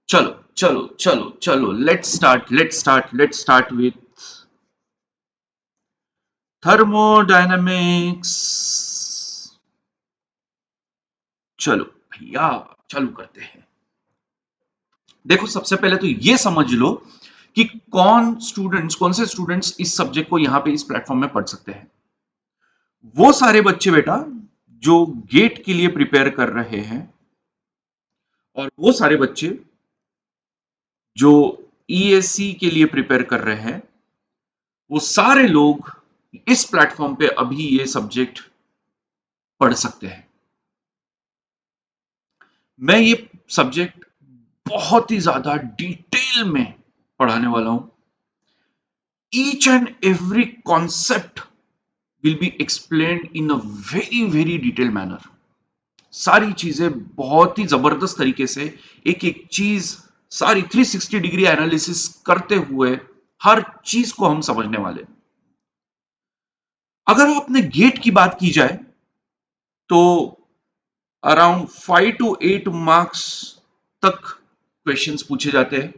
चलो चलो चलो चलो, लेट्स स्टार्ट विथ थर्मोडायनामिक्स। चलो भैया, चालू करते हैं। देखो, सबसे पहले तो ये समझ लो कि कौन से स्टूडेंट्स इस सब्जेक्ट को यहां पे इस प्लेटफॉर्म में पढ़ सकते हैं। वो सारे बच्चे बेटा जो गेट के लिए प्रिपेयर कर रहे हैं, और वो सारे बच्चे जो ईएससी के लिए प्रिपेयर कर रहे हैं, वो सारे लोग इस प्लेटफॉर्म पे अभी ये सब्जेक्ट पढ़ सकते हैं। मैं ये सब्जेक्ट बहुत ही ज्यादा डिटेल में पढ़ाने वाला हूं। Each and every concept will be explained in a very very detail manner. सारी चीजें बहुत ही जबरदस्त तरीके से, एक एक चीज, सारी 360 डिग्री एनालिसिस करते हुए हर चीज को हम समझने वाले। अगर आपने गेट की बात की जाए तो अराउंड 5 to 8 मार्क्स तक क्वेश्चंस पूछे जाते हैं।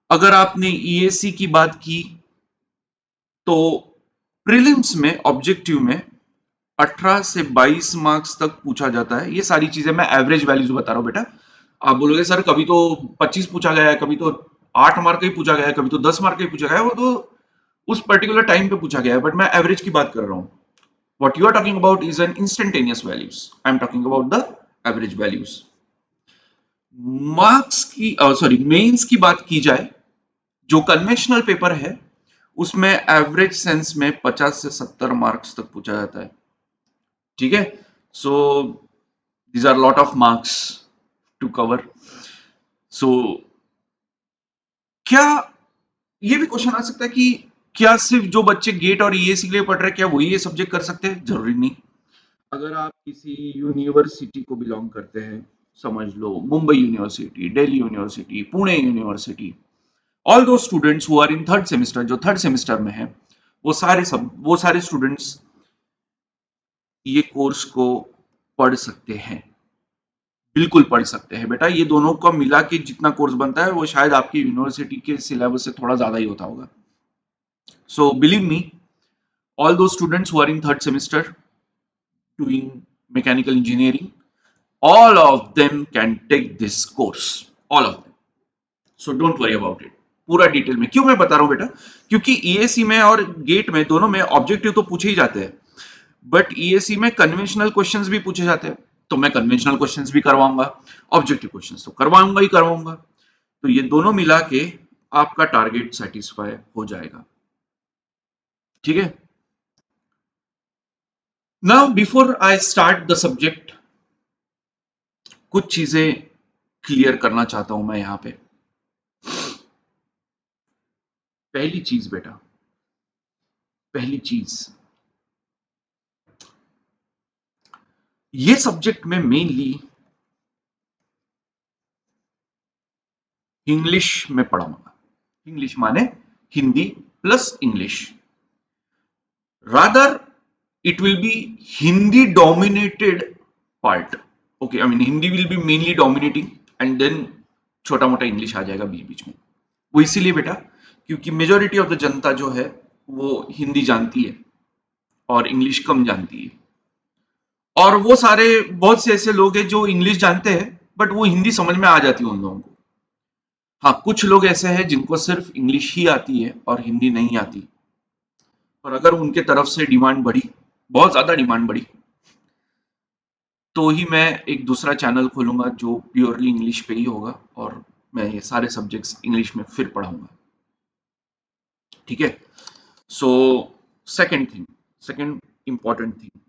अगर आपने ईएसी की बात की तो प्रीलिम्स में, ऑब्जेक्टिव में 18 से 22 मार्क्स तक पूछा जाता है। ये सारी चीजें मैं एवरेज वैल्यूज बता रहा हूं बेटा। आप बोलोगे सर कभी तो 25 पूछा गया है, कभी तो 8 मार्क का ही पूछा गया है, कभी तो 10 मार्क का ही पूछा गया है, वो तो उस पर्टिकुलर टाइम पे पूछा गया है, बट मैं एवरेज की बात कर रहा हूं। What you are talking about is an instantaneous values. I am talking about the average values. Marks की, सॉरी, मेंस की बात की जाए, जो कन्वेंशनल पेपर है उसमें एवरेज सेंस में 50 से 70 मार्क्स तक पूछा जाता है। ठीक है, so these are lot of marks to cover. So क्या ये भी क्वेश्चन आ सकता है कि क्या सिर्फ जो बच्चे गेट और ईएसी के लिए पढ़ रहे हैं क्या वही ये सब्जेक्ट कर सकते हैं? जरूरी नहीं। अगर आप किसी यूनिवर्सिटी को बिलोंग करते हैं, समझ लो Mumbai university, Delhi university, Pune university, all those students who are in third semester, जो थर्ड सेमेस्टर में है, वो सारे स्टूडेंट्स ये कोर्स को पढ़ सकते हैं। बिल्कुल पढ़ सकते हैं बेटा। ये दोनों का मिला के जितना कोर्स बनता है वो शायद आपकी यूनिवर्सिटी के सिलेबस से थोड़ा ज्यादा ही होता होगा। So believe me, all those students who are in third semester doing mechanical engineering, all of them can take this course, all of them. So don't worry about it. पूरा detail में क्यों मैं बता रहा हूं बेटा? क्योंकि ईएसी में और गेट में दोनों में ऑब्जेक्टिव तो पूछे ही जाते हैं, बट ईएसी में कन्वेंशनल क्वेश्चंस भी पूछे जाते हैं। तो मैं कन्वेंशनल क्वेश्चंस भी करवाऊंगा, ऑब्जेक्टिव क्वेश्चंस तो करवाऊंगा ही करवाऊंगा। तो ये दोनों मिला के आपका टारगेट सेटिस्फाई हो जाएगा। ठीक है, now before I start the subject, कुछ चीजें क्लियर करना चाहता हूं मैं यहां पे। पहली चीज बेटा, पहली चीज, ये सब्जेक्ट में मेनली इंग्लिश में पढ़ाऊंगा। इंग्लिश माने Hindi plus English. Rather it will be Hindi dominated part. Okay, I mean Hindi will be mainly dominating, and then छोटा मोटा इंग्लिश आ जाएगा बीच बीच में। वो इसीलिए बेटा क्योंकि मेजोरिटी ऑफ द जनता जो है वो हिंदी जानती है और इंग्लिश कम जानती है। और वो सारे बहुत से ऐसे लोग हैं जो इंग्लिश जानते हैं बट वो हिंदी समझ में आ जाती है उन लोगों को। हाँ, कुछ लोग ऐसे हैं जिनको सिर्फ इंग्लिश ही आती है और हिंदी नहीं आती। और अगर उनके तरफ से डिमांड बढ़ी, बहुत ज्यादा डिमांड बढ़ी, तो ही मैं एक दूसरा चैनल खोलूंगा जो प्योरली इंग्लिश पे ही होगा, और मैं ये सारे सब्जेक्ट्स इंग्लिश में फिर पढ़ाऊंगा। ठीक है, so second thing, second important thing,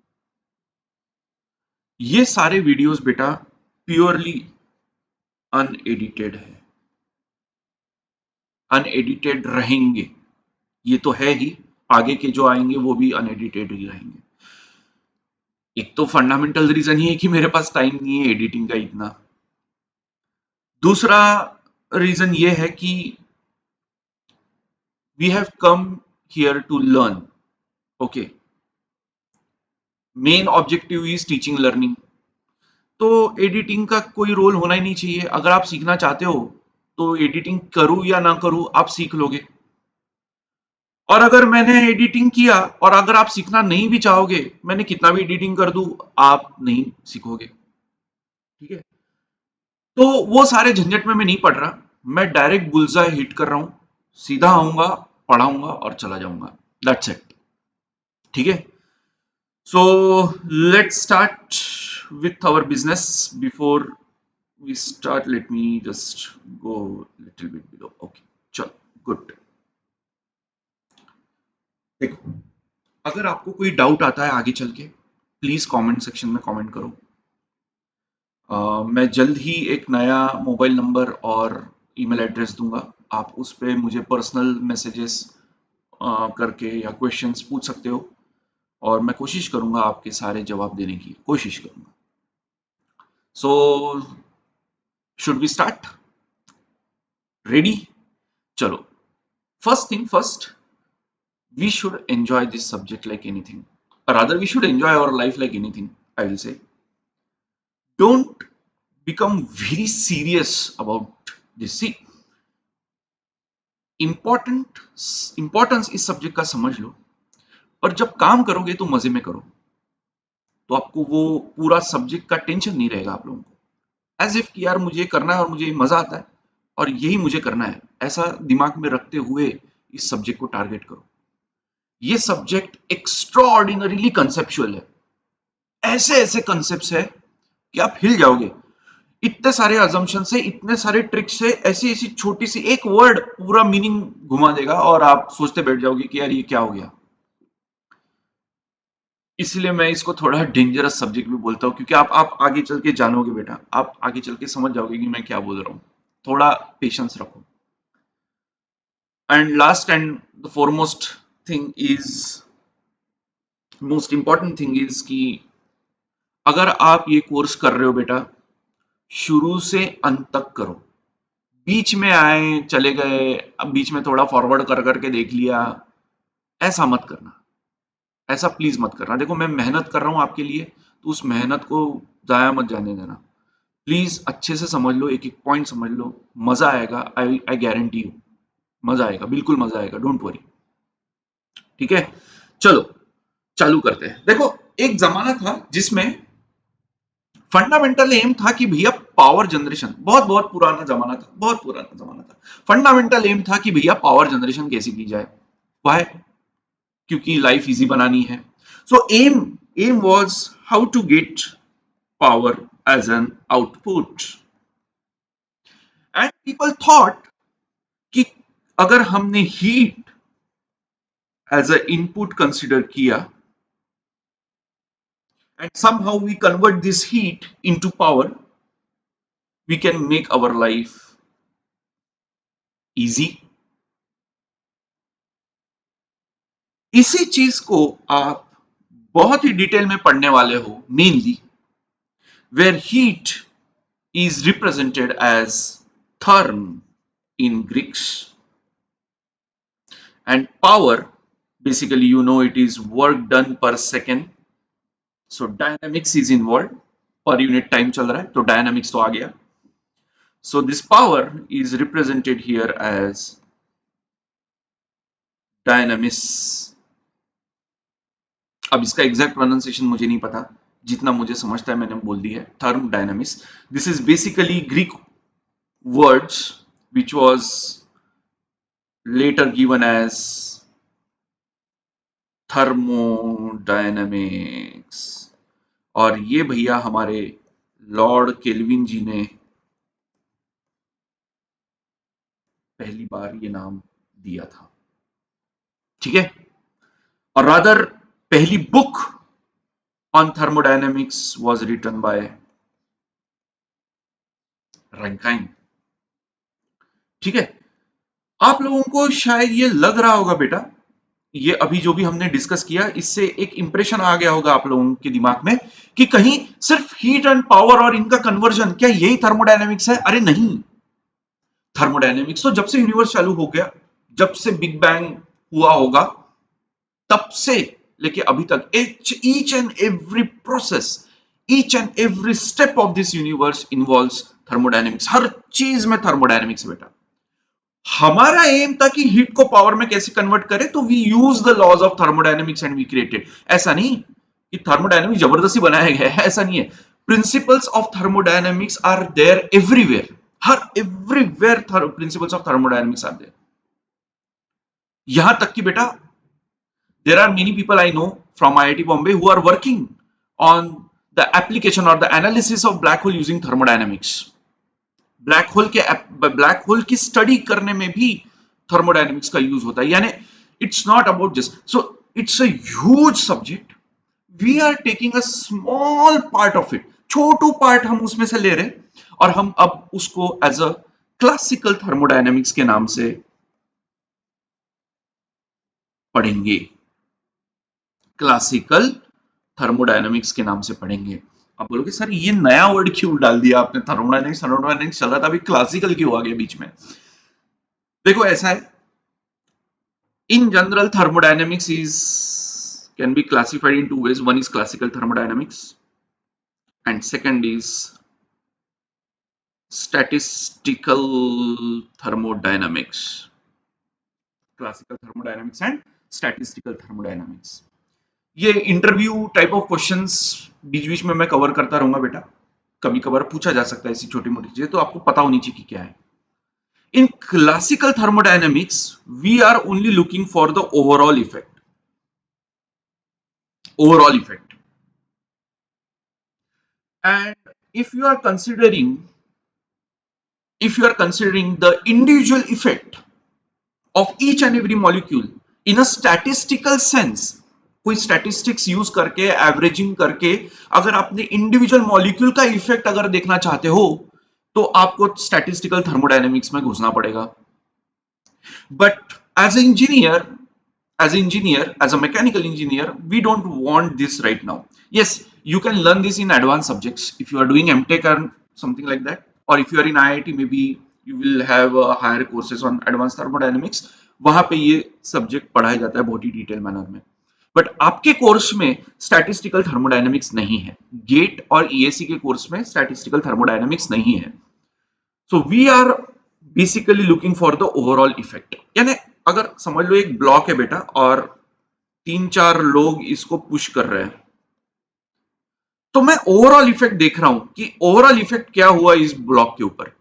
ये सारे वीडियोस बेटा प्योरली अनएडिटेड है, अनएडिटेड रहेंगे। ये तो है ही, आगे के जो आएंगे वो भी अनएडिटेड ही रहेंगे। एक तो फंडामेंटल रीजन ही है कि मेरे पास टाइम नहीं है एडिटिंग का इतना। दूसरा रीजन ये है कि we have come here to learn. Okay, main objective is teaching learning. तो एडिटिंग का कोई रोल होना ही नहीं चाहिए। अगर आप सीखना चाहते हो तो एडिटिंग करूं या ना करूं आप सीख लोगे। और अगर मैंने एडिटिंग किया और अगर आप सीखना नहीं भी चाहोगे, मैंने कितना भी एडिटिंग कर दूं, आप नहीं सीखोगे। ठीक है, तो वो सारे झंझट में मैं नहीं पड़ रहा। मैं डायरेक्ट बुलजाय हिट कर रहा हूं, सीधा आऊंगा, पढ़ाऊंगा और चला जाऊंगा। That's it. ठीक है, so let's start with our business. Before we start, let me just go little bit below. Okay, चलो गुड। देखो, अगर आपको कोई डाउट आता है आगे चल के, प्लीज कमेंट सेक्शन में कमेंट करो। मैं जल्द ही एक नया मोबाइल नंबर और ईमेल एड्रेस दूंगा। आप उस पर मुझे पर्सनल मैसेजेस करके या क्वेश्चंस पूछ सकते हो, और मैं कोशिश करूंगा आपके सारे जवाब देने की कोशिश करूंगा। So should we start? Ready? चलो, first thing first, we should enjoy this subject like anything, or rather we should enjoy our life like anything. I will say, don't become very serious about this. See, important importance इस subject का समझ लो, और जब काम करोगे तो मजे में करो, तो आपको वो पूरा सब्जेक्ट का टेंशन नहीं रहेगा आप लोगों को। एज इफ कि यार मुझे करना है और मुझे मजा आता है और यही मुझे करना है, ऐसा दिमाग में रखते हुए इस सब्जेक्ट को टारगेट करो। ये सब्जेक्ट एक्स्ट्रा ऑर्डिनरीली कंसेप्चुअल है। ऐसे ऐसे कंसेप्ट है कि आप हिल जाओगे। इतने सारे अजम्पशन से, इतने सारे ट्रिक्स से, ऐसी ऐसी छोटी सी एक वर्ड पूरा मीनिंग घुमा देगा और आप सोचते बैठ जाओगे कि यार ये क्या हो गया। इसलिए मैं इसको थोड़ा डेंजरस सब्जेक्ट भी बोलता हूँ, क्योंकि आप आगे चल के जानोगे बेटा, आप आगे चल के समझ जाओगे कि मैं क्या बोल रहा हूँ। थोड़ा पेशेंस रखो। And last and the foremost thing is, most important thing is कि अगर आप ये कोर्स कर रहे हो बेटा, शुरू से अंत तक करो। बीच में आए चले गए, अब बीच में थोड़ा फॉरवर्ड कर करके देख लिया, ऐसा मत करना। ऐसा प्लीज मत करना। देखो, मैं मेहनत कर रहा हूं आपके लिए, तो उस मेहनत को जाया मत जाने देना। प्लीज अच्छे से समझ लो, एक एक पॉइंट समझ लो। मजा आएगा, आई गारंटी यू, मजा आएगा, बिल्कुल मजा आएगा, डोंट वरी। ठीक है, चलो चालू करते हैं। देखो, एक जमाना था जिसमें फंडामेंटल एम था कि भैया पावर जनरेशन, बहुत बहुत पुराना जमाना था, बहुत पुराना जमाना था। फंडामेंटल एम था कि भैया पावर जनरेशन कैसे की जाए। वाई? क्योंकि लाइफ इजी बनानी है। So aim was how to get power as an output. And people thought कि अगर हमने heat as a input consider किया and somehow we convert this heat into power, we can make our life easy. इसी चीज को आप बहुत ही detail में पढ़ने वाले हो, mainly where heat is represented as therm in Greeks, and power, basically you know it is work done per second, so dynamics is involved, per unit time चल रहा है तो dynamics तो आ गया। So this power is represented here as dynamis। अब इसका exact pronunciation मुझे नहीं पता, जितना मुझे समझता है मैंने बोल दिया है, thermodynamics. This is basically Greek words which was later given as thermodynamics. और ये भैया हमारे लॉर्ड केल्विन जी ने पहली बार ये नाम दिया था। ठीक है, और रादर पहली book on thermodynamics was written by Rankine. ठीक है, आप लोगों को शायद ये लग रहा होगा बेटा, ये अभी जो भी हमने डिस्कस किया, इससे एक इंप्रेशन आ गया होगा आप लोगों के दिमाग में कि कहीं सिर्फ हीट एंड पावर और इनका कन्वर्जन, क्या यही थर्मोडायनेमिक्स है? अरे नहीं, थर्मोडायनेमिक्स तो जब से यूनिवर्स चालू हो गया, जब से बिग बैंग हुआ होगा, तब से लेके अभी तक each and every process each and every step of this universe involves thermodynamics. हर चीज में थर्मोडायनेमिक्स बेटा। हमारा एम था कि हीट को पावर में कैसे कन्वर्ट करें, तो we use the laws of thermodynamics and we created. ऐसा नहीं कि थर्मोडायनेमिक्स जबरदस्ती बनाया गया है, ऐसा नहीं है। Principles of thermodynamics are there everywhere. हर everywhere principles of thermodynamics are there. यहां तक कि बेटा there are many people I know from IIT Bombay who are working on the application or the analysis of black hole using thermodynamics. Black hole की study करने में भी thermodynamics का use होता है। यानी it's not about just, so it's a huge subject, we are taking a small part of it, छोटू part हम उसमें से ले रहे हैं और हम अब उसको एज अ क्लासिकल थर्मोडायनेमिक्स के नाम से पढ़ेंगे। क्लासिकल थर्मोडायनेमिक्स के नाम से पढ़ेंगे। आप बोलोगे सर ये नया वर्ड क्यों डाल दिया आपने, थर्मोडायनेमिक्स चल रहा था, अभी क्लासिकल क्यों आ गया बीच में? देखो ऐसा है, in general thermodynamics is can be classified in two ways. One is classical thermodynamics and second is statistical thermodynamics. Classical thermodynamics and statistical thermodynamics. ये इंटरव्यू टाइप ऑफ क्वेश्चंस बीच बीच में मैं कवर करता रहूंगा बेटा। कभी कभार पूछा जा सकता है ऐसी छोटी मोटी चीजें, तो आपको पता होनी चाहिए कि क्या है। In classical thermodynamics we are only looking for the overall effect. Overall effect, and if you are considering if you are considering the individual effect of each and every molecule in a statistical sense, कोई statistics use करके averaging करके अगर आपने individual molecule का effect अगर देखना चाहते हो तो आपको स्टैटिस्टिकल थर्मोडायनेमिक्स में घुसना पड़ेगा। But as a mechanical engineer, we don't want this right now. Yes, you can learn this in advanced subjects if you are doing MTech or something like that, or if you are in IIT, maybe you will have higher courses on advanced thermodynamics, वहां पे ये subject पढ़ाया जाता है बहुत ही detail manner में। But आपके course में स्टैटिस्टिकल थर्मोडायनेमिक्स नहीं है, गेट और EAC के कोर्स में स्टैटिस्टिकल थर्मोडायनेमिक्स नहीं है। So we are basically looking for the overall effect. यानी अगर समझ लो एक ब्लॉक है बेटा और 3-4 लोग इसको पुश कर रहे हैं, तो मैं ओवरऑल इफेक्ट देख रहा हूं कि ओवरऑल इफेक्ट क्या हुआ इस ब्लॉक के ऊपर।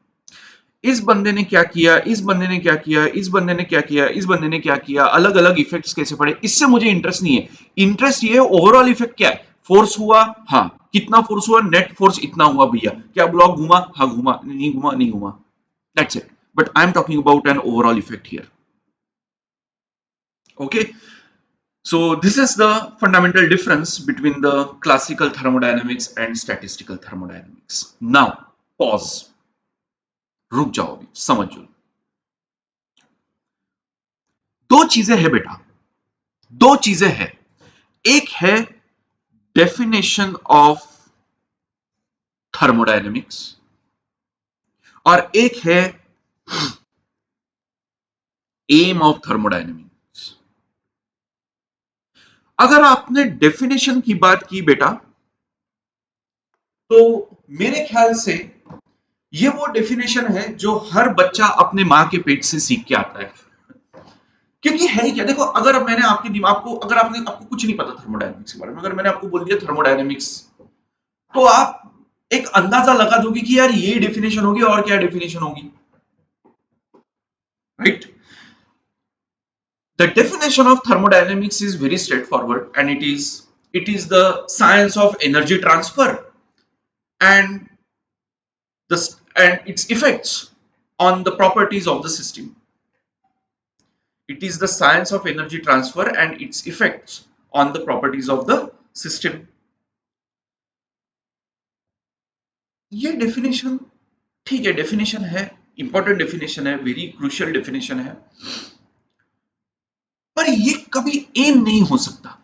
इस बंदे ने क्या किया, इस बंदे ने क्या किया, इस बंदे ने क्या किया, इस बंदे ने क्या किया, अलग अलग इफेक्ट्स कैसे पड़े, इससे मुझे इंटरेस्ट नहीं है। इंटरेस्ट ये है ओवरऑल इफेक्ट क्या है। फोर्स हुआ, हाँ कितना फोर्स हुआ, नेट फोर्स इतना हुआ भैया। क्या ब्लॉक घुमा, हाँ घुमा, नहीं घुमा, नहीं घुमा, that's it. But I am talking about an overall effect here. Okay, so this is the fundamental difference between the classical thermodynamics and statistical thermodynamics. Now pause, रुक जाओ, अभी समझो। दो चीजें हैं बेटा, दो चीजें हैं। एक है डेफिनेशन ऑफ थर्मोडायनेमिक्स और एक है एम ऑफ थर्मोडायनेमिक्स। अगर आपने डेफिनेशन की बात की बेटा, तो मेरे ख्याल से ये वो डेफिनेशन है जो हर बच्चा अपने मां के पेट से सीख के आता है। क्योंकि है ही क्या, देखो अगर मैंने आपके दिमाग को, अगर आपको कुछ नहीं पता थर्मोडायनेमिक्स के बारे में, अगर मैंने आपको बोल दिया थर्मोडायनेमिक्स, तो आप एक अंदाजा लगा दोगे कि यार ये डेफिनेशन होगी और क्या डेफिनेशन होगी, right? The definition of thermodynamics is very straightforward, and it is the science of energy transfer and and its effects on the properties of the system. It is the science of energy transfer and its effects on the properties of the system. ये definition ठीक है, definition है, important definition है, very crucial definition है, पर ये कभी M नहीं हो सकता।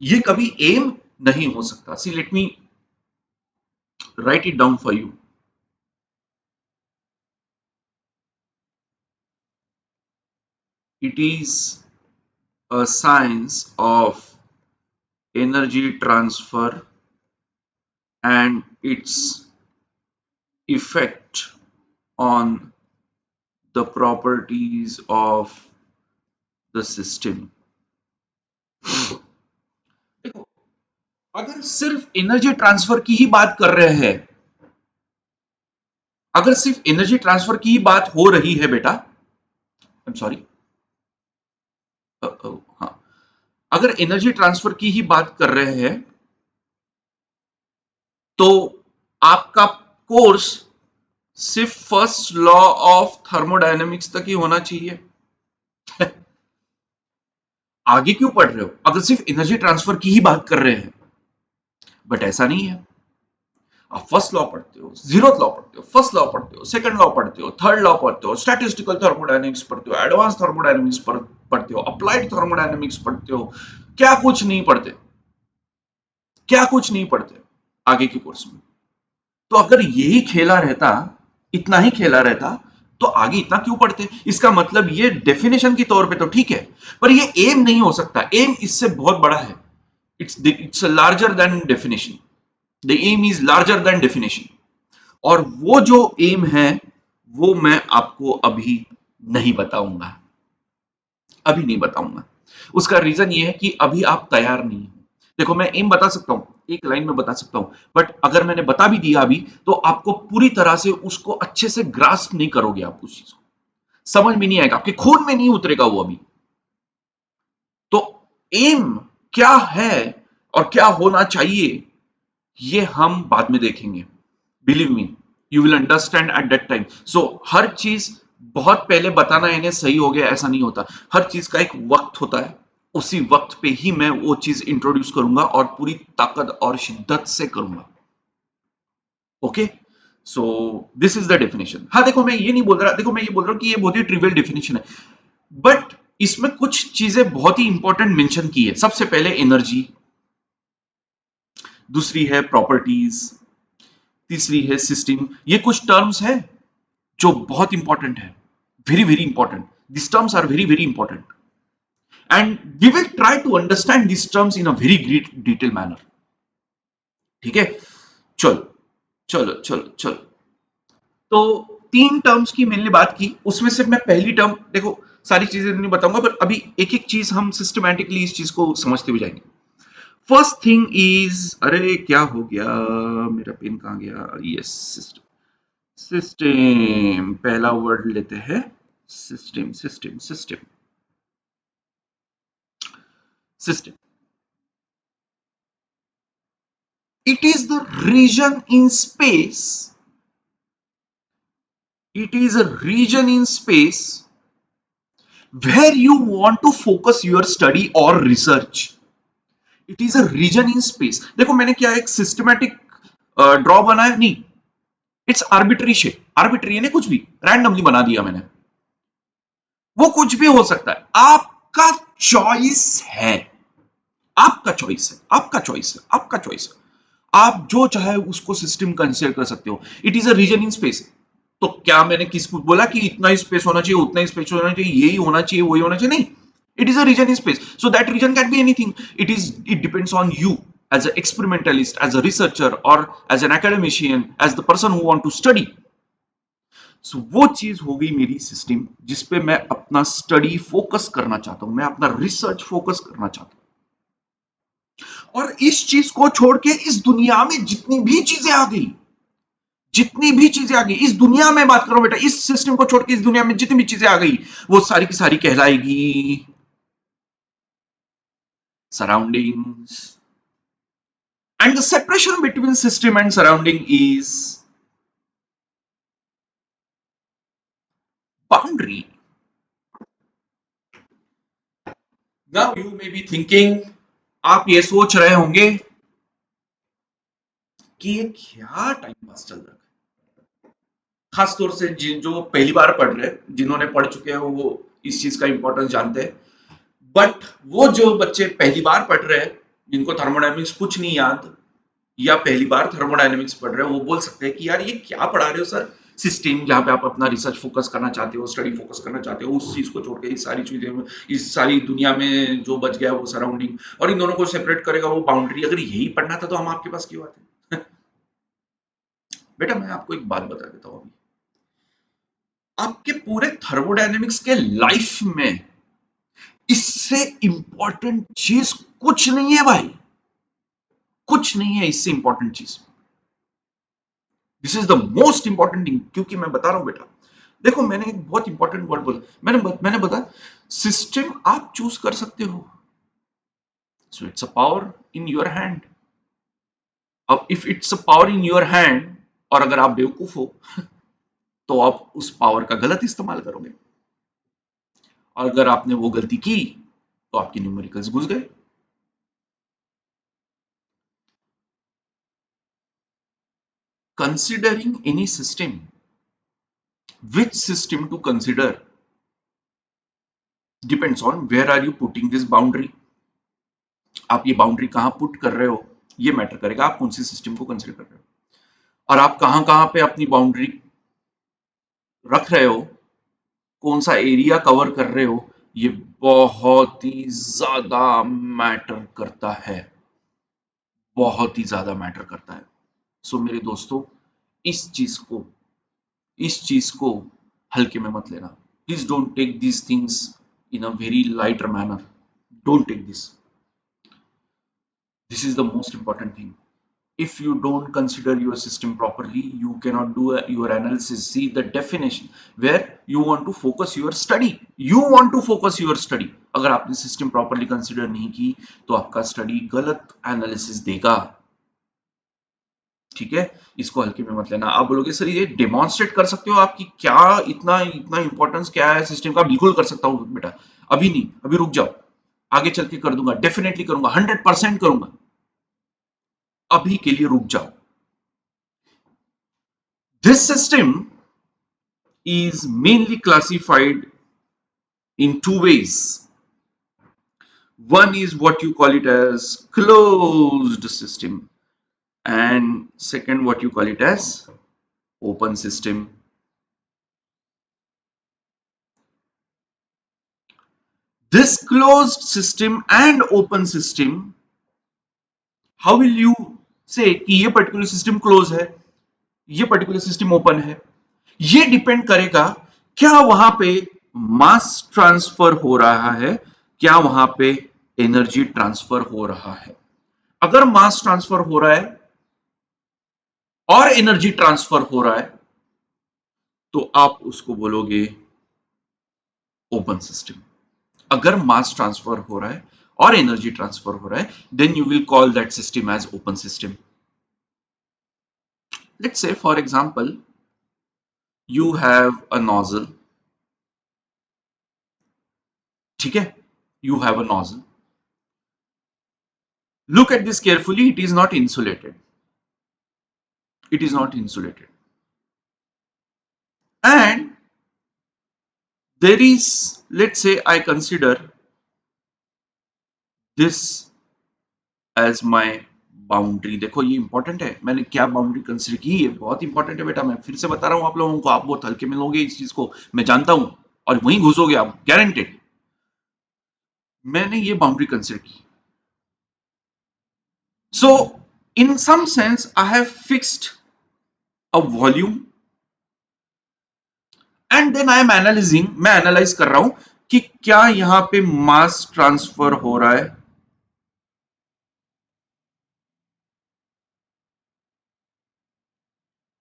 ये कभी एम नहीं हो सकता। See let me write it down for you. It is a science of energy transfer and its effect on the properties of the system. देखो, अगर सिर्फ एनर्जी ट्रांसफर की ही बात कर रहे हैं, अगर सिर्फ एनर्जी ट्रांसफर की ही बात हो रही है बेटा, आई एम सॉरी, हाँ, अगर एनर्जी ट्रांसफर की ही बात कर रहे हैं तो आपका कोर्स सिर्फ फर्स्ट लॉ ऑफ थर्मोडायनेमिक्स तक ही होना चाहिए। आगे क्यों पढ़ रहे हो अगर सिर्फ एनर्जी ट्रांसफर की ही बात कर रहे हैं? बट ऐसा नहीं है। आप फर्स्ट लॉ पढ़ते हो, जीरोथ लॉ पढ़ते हो, फर्स्ट लॉ पढ़ते हो, सेकंड लॉ पढ़ते हो, थर्ड लॉ पढ़ते हो, स्टैटिस्टिकल थर्मोडायनेमिक्स पढ़ते हो, एडवांस थर्मोडायनेमिक्स पढ़ते हो, अप्लाइड थर्मोडायनेमिक्स पढ़ते हो, क्या कुछ नहीं पढ़ते, क्या कुछ नहीं पढ़ते आगे के कोर्स में। तो अगर यही खेला रहता, इतना ही खेला रहता, तो आगे इतना क्यों पढ़ते? इसका मतलब ये डेफिनेशन के तौर पे तो ठीक है, पर ये एम नहीं हो सकता। एम इससे बहुत बड़ा है। It's larger than definition. The aim is larger than definition. और वो जो एम है वो मैं आपको अभी नहीं बताऊंगा, अभी नहीं बताऊंगा। उसका रीजन ये है कि अभी आप तैयार नहीं हो। देखो, मैं एम बता सकता हूं, एक लाइन में बता सकता हूं, बट अगर मैंने बता भी दिया अभी तो आपको पूरी तरह से उसको अच्छे से ग्रास्प नहीं करोगे, आप उस चीज को समझ में नहीं आएगा, आपके खून में नहीं उतरेगा वो अभी। तो एम क्या है और क्या होना चाहिए ये हम बाद में देखेंगे। Believe me, you will understand at that time. So हर चीज बहुत पहले बताना इन्हें सही हो गया ऐसा नहीं होता। हर चीज का एक वक्त होता है, उसी वक्त पे ही मैं वो चीज इंट्रोड्यूस करूंगा और पूरी ताकत और शिद्दत से करूंगा। Okay, so this is the definition. हाँ देखो, मैं ये नहीं बोल रहा, देखो मैं ये बोल रहा हूं कि ये बहुत ही ट्रिवियल डेफिनेशन है, बट इसमें कुछ चीजें बहुत ही इंपॉर्टेंट मेंशन की है। सबसे पहले एनर्जी, दूसरी है प्रॉपर्टीज, तीसरी है सिस्टम। ये कुछ टर्म्स हैं जो बहुत इंपॉर्टेंट है, very very important. This terms are very very important and we will try to understand this terms in a very great detail manner. ठीक है, चलो चलो चलो चलो। तो तीन टर्म्स की मैंने बात की, उसमें से मैं पहली टर्म, देखो सारी चीजें नहीं बताऊंगा पर अभी एक एक चीज हम सिस्टमैटिकली इस चीज को समझते हुए जाएंगे। फर्स्ट थिंग इज, अरे क्या हो गया, मेरा पेन कहां गया? Yes, system. सिस्टम पहला वर्ड लेते हैं, system system system system. It is the region in space. It is a region in space where you want to focus your study or research. It is a region in space. देखो मैंने क्या एक systematic draw बनाया नहीं, it's arbitrary shape. Arbitrary यानी कुछ भी randomly बना दिया मैंने, वो कुछ भी हो सकता है, आपका चॉइस है, आपका चॉइस है, आपका चॉइस है, आपका चॉइस है। आप जो चाहे उसको सिस्टम कंसीडर कर सकते हो। It is a region in space. तो क्या मैंने किसको बोला कि इतना ही स्पेस होना चाहिए, उतना ही स्पेस होना चाहिए, यही होना चाहिए, वही होना चाहिए? नहीं, it is a region in space. So that region can be anything. It depends on you as a experimentalist, as a researcher और as an academician, as the person who want to study. So वो चीज हो गई मेरी system जिसपे मैं अपना study focus करना चाहता हूं, मैं अपना रिसर्च फोकस करना चाहता हूं। और इस चीज को छोड़ के इस दुनिया में जितनी भी चीजें आ गई, जितनी भी चीजें आ गई इस दुनिया में, बात करो बेटा, इस सिस्टम को छोड़ के इस दुनिया में जितनी भी चीजें आ गई वो सारी की सारी कहलाएगी surroundings. And the separation between system and surrounding is boundary. Now you may be thinking, आप ये सोच रहे होंगे कि ये क्या टाइम पास चल रहा है। खासतौर से जो पहली बार पढ़ रहे हैं, जिन्होंने पढ़ चुके हैं वो इस चीज का इंपॉर्टेंस जानते हैं। बट वो जो बच्चे पहली बार पढ़ रहे हैं, जिनको थर्मोडायनेमिक्स कुछ नहीं याद, या पहली बार थर्मोडायनेमिक्स पढ़ रहे हैं, वो बोल सकते हैं कि यार ये क्या पढ़ा रहे हो सर। सिस्टम जहां पे आप अपना रिसर्च फोकस करना चाहते हो, स्टडी फोकस करना चाहते हो, उस चीज को छोड़ के इस सारी चीजें में, इस सारी दुनिया में जो बच गया वो सराउंडिंग, और इन दोनों को सेपरेट करेगा वो बाउंड्री। अगर यही पढ़ना था तो हम आपके पास क्यों आते? बेटा मैं आपको एक बात बता देता हूं, अभी आपके पूरे थर्मोडायनेमिक्स के लाइफ में इससे इंपॉर्टेंट चीज कुछ नहीं है भाई, कुछ नहीं है इससे इंपॉर्टेंट चीज। This is the most important thing, क्योंकि मैं बता रहा हूं बेटा, देखो मैंने एक बहुत इंपॉर्टेंट वर्ड बोला, मैंने बताया सिस्टम आप चूज कर सकते हो, so it's a power in your hand. अब if it's a power in your hand और अगर आप बेवकूफ हो तो आप उस पावर का गलत इस्तेमाल करोगे, और अगर आपने वो गलती की तो आपके न्यूमेरिकल्स घुस गए। Considering any system, which system to consider depends on where are you putting this boundary। आप ये बाउंड्री कहां पुट कर रहे हो ये मैटर करेगा आप कौन सी सिस्टम को कंसिडर कर रहे हो, और आप कहां कहां पे अपनी बाउंड्री रख रहे हो, कौन सा एरिया कवर कर रहे हो, ये बहुत ही ज्यादा मैटर करता है, बहुत ही ज्यादा मैटर करता है। सो मेरे दोस्तों, इस चीज को इस चीज को हल्के में मत लेना। Please don't take these things in a very lighter manner, don't take this. This is the most important thing. If you don't consider your system properly, you cannot do your analysis. See the definition where you want to focus your study. You want to focus your study. अगर आपने system properly consider नहीं की तो आपका study गलत analysis देगा, ठीक है। इसको हल्के में मत लेना। आप बोलोगे सर ये डेमोन्स्ट्रेट कर सकते हो आपकी क्या इतना इतना इंपॉर्टेंस क्या है सिस्टम का? बिल्कुल कर सकता हूं बेटा, अभी नहीं, अभी रुक जाओ, आगे चल के कर दूंगा, डेफिनेटली करूंगा, 100% करूंगा, अभी के लिए रुक जाओ। This system is mainly classified in two ways. One is what you call it as closed system, and second what you call it as open system. This closed system and open system, how will you say कि ये particular system close है, ये particular system open है? ये depend करेगा क्या वहां पे मास ट्रांसफर हो रहा है, क्या वहां पे एनर्जी ट्रांसफर हो रहा है। अगर मास ट्रांसफर हो रहा है और एनर्जी ट्रांसफर हो रहा है तो आप उसको बोलोगे ओपन सिस्टम। अगर मास ट्रांसफर हो रहा है और एनर्जी ट्रांसफर हो रहा है then you will call that system as open system. Let's say for example you have a nozzle, ठीक है, you have a nozzle. Look at this carefully, it is not insulated. It is not insulated. And there is, let's say I consider this as my boundary. देखो ये important है, मैंने क्या boundary consider की, ये बहुत इंपॉर्टेंट है बेटा। मैं फिर से बता रहा हूं आप लोगों को, आप बहुत हल्के में लोगे इस चीज को, मैं जानता हूं, और वहीं घुसोगे आप, गारंटेड। मैंने ये बाउंड्री कंसिडर की, so in some sense I have fixed a volume and then I am analysing, मैं एनालाइज कर रहा हूं कि क्या यहां पे मास ट्रांसफर हो रहा है।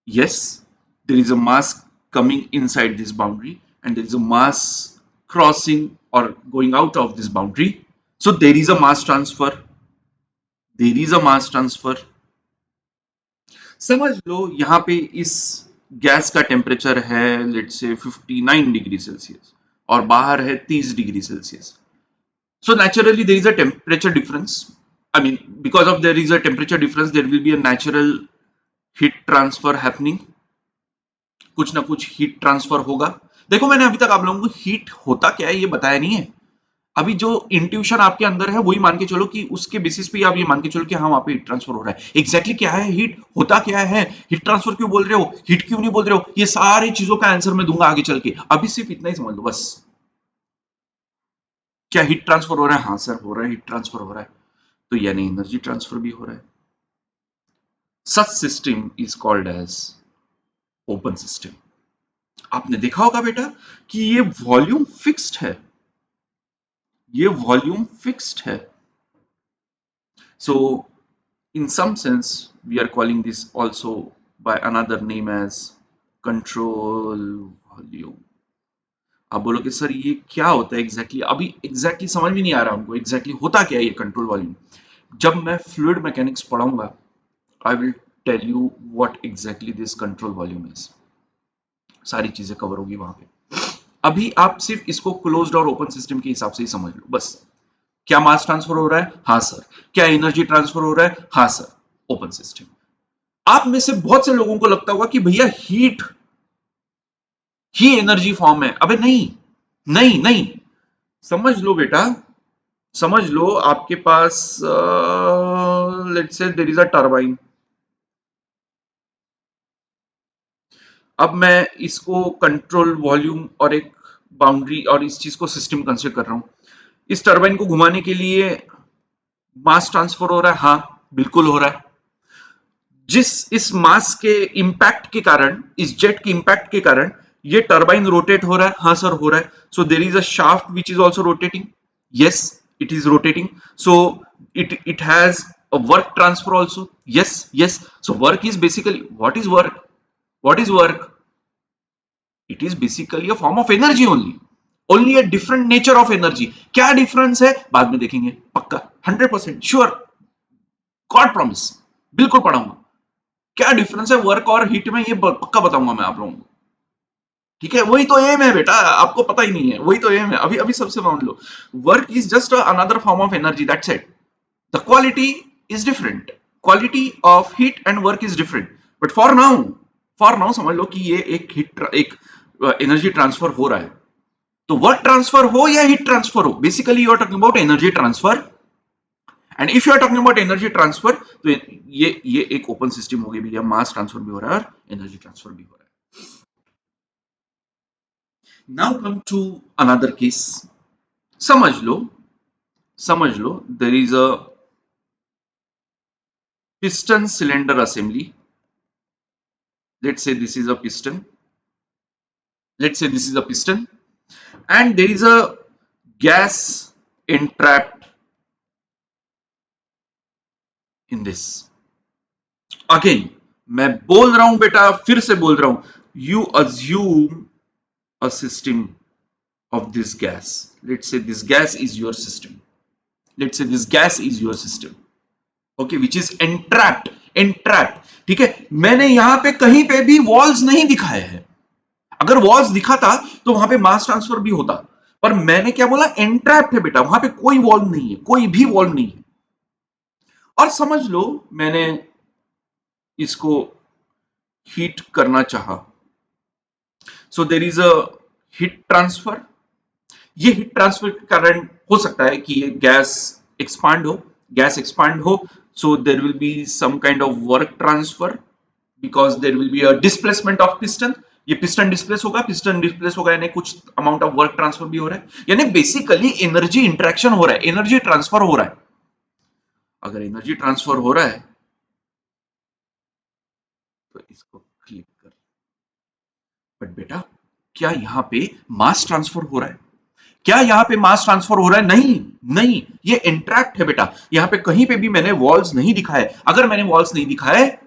Yes, there is a mass coming inside this boundary and there is a mass crossing or going out of this boundary, so there is a mass transfer, there is a mass transfer। समझ लो यहां पे इस gas का temperature है let's से 59 degree Celsius और बाहर है 30 degree Celsius, so naturally there is a temperature difference, I mean because of there is a temperature difference there will be a natural heat transfer happening, कुछ ना कुछ heat transfer होगा। देखो मैंने अभी तक आप लोगों को हीट होता क्या है ये बताया नहीं है, अभी जो इंट्यूशन आपके अंदर है वही मान के चलो कि उसके बेसिस पे आप ये मान के चलो कि हाँ वहां पे हीट ट्रांसफर हो रहा है। एग्जैक्टली क्या है हीट, होता क्या है, हीट ट्रांसफर क्यों बोल रहे हो, हीट क्यों नहीं बोल रहे हो, ये सारी चीजों का आंसर मैं दूंगा आगे चल के, अभी सिर्फ इतना ही समझ लो बस। क्या हीट ट्रांसफर हो रहा है? हाँ सर हो रहा है, हीट ट्रांसफर हो रहा है, तो यानी एनर्जी ट्रांसफर भी हो रहा है। Such system is called as open system. आपने देखा होगा बेटा कि ये वॉल्यूम फिक्स्ड है, ये वॉल्यूम फिक्स्ड है। So in some sense we are calling this also by another name as control volume। आप बोलोगे सर ये क्या होता है एग्जैक्टली अभी एग्जैक्टली समझ में नहीं आ रहा हमको एग्जैक्टली होता क्या है ये कंट्रोल वॉल्यूम। जब मैं फ्लूइड मैकेनिक्स पढ़ाऊंगा I will tell you what exactly this control volume is, सारी चीजें कवर होगी वहां पे। अभी आप सिर्फ इसको क्लोज्ड और ओपन सिस्टम के हिसाब से ही समझ लो बस। क्या मास ट्रांसफर हो रहा है? हाँ सर। क्या एनर्जी ट्रांसफर हो रहा है? हाँ सर। Open system. आप में से बहुत से लोगों को लगता होगा कि भैया हीट ही एनर्जी फॉर्म है। अबे नहीं, नहीं नहीं, समझ लो बेटा, समझ लो आपके पास let's say there is a turbine. अब मैं इसको कंट्रोल वॉल्यूम और एक बाउंड्री और इस चीज को सिस्टम कंसीडर कर रहा हूं। इस टरबाइन को घुमाने के लिए मास ट्रांसफर हो रहा है, हाँ बिल्कुल हो रहा है। जिस इस मास के इंपैक्ट के कारण, इस जेट के इंपैक्ट के कारण ये टरबाइन रोटेट हो रहा है, हाँ सर हो रहा है। So there is a shaft which is also rotating, yes it is rotating. So it has a work transfer also, yes yes। So work is basically, what is work? What is work? It is basically a form of energy only a different nature of energy। क्या difference है बाद में देखेंगे पक्का, 100% sure, God promise, बिल्कुल पढ़ाऊंगा। क्या difference है वर्क और हीट में ये पक्का बताऊंगा मैं आप लोगों को, ठीक है। वही तो एम है बेटा, आपको पता ही नहीं है, वही तो एम है। अभी अभी सबसे मान लो work is just another form of energy, that's it. The quality is different, quality of heat and work is different, but for now समझ लो कि ये एक एनर्जी ट्रांसफर हो रहा है। तो वर्क ट्रांसफर हो या हीट ट्रांसफर हो, basically you are talking about energy transfer. And if you are talking about energy transfer तो ये एक ओपन सिस्टम हो गई भैया, मास ट्रांसफर भी हो रहा है और एनर्जी ट्रांसफर भी हो रहा है। Now come to another case. समझ लो, समझ लो there is a piston cylinder assembly। Let's say this is a piston, let's say this is a piston, and there is a gas entrapped in this। Again मैं बोल रहा हूं बेटा, फिर से बोल रहा हूं, you assume a system of this gas। let's say this gas is your system, let's say this gas is your system, okay, which is entrapped। ठीक है, मैंने यहां पे कहीं पे भी वॉल्स नहीं दिखाए हैं। अगर वॉल्स दिखाता तो वहां पे मास ट्रांसफर भी होता, पर मैंने क्या बोला, एंट्रैप्ड है बेटा, वहां पे कोई वॉल्व नहीं है, कोई भी वॉल्व नहीं है। और समझ लो मैंने इसको हीट करना चाहा, so there is a heat transfer. ये हीट ट्रांसफर के कारण हो सकता है कि ये गैस एक्सपांड हो, so there will be some kind of work transfer because there will be a displacement of piston. ये पिस्टन डिस्प्लेस होगा, पिस्टन डिस्प्लेस होगा यानी कुछ अमाउंट ऑफ वर्क ट्रांसफर भी हो रहा है, यानी बेसिकली एनर्जी इंटरेक्शन हो रहा है, एनर्जी ट्रांसफर हो रहा है। अगर एनर्जी ट्रांसफर हो रहा है तो इसको क्लिक कर, बट बेटा क्या यहां पे मास ट्रांसफर हो रहा है? क्या यहां पे मास ट्रांसफर हो रहा है? नहीं नहीं, ये इंट्रैक्ट है बेटा, यहां पे कहीं पे भी मैंने वॉल्स नहीं दिखाए। अगर मैंने वॉल्स नहीं दिखाए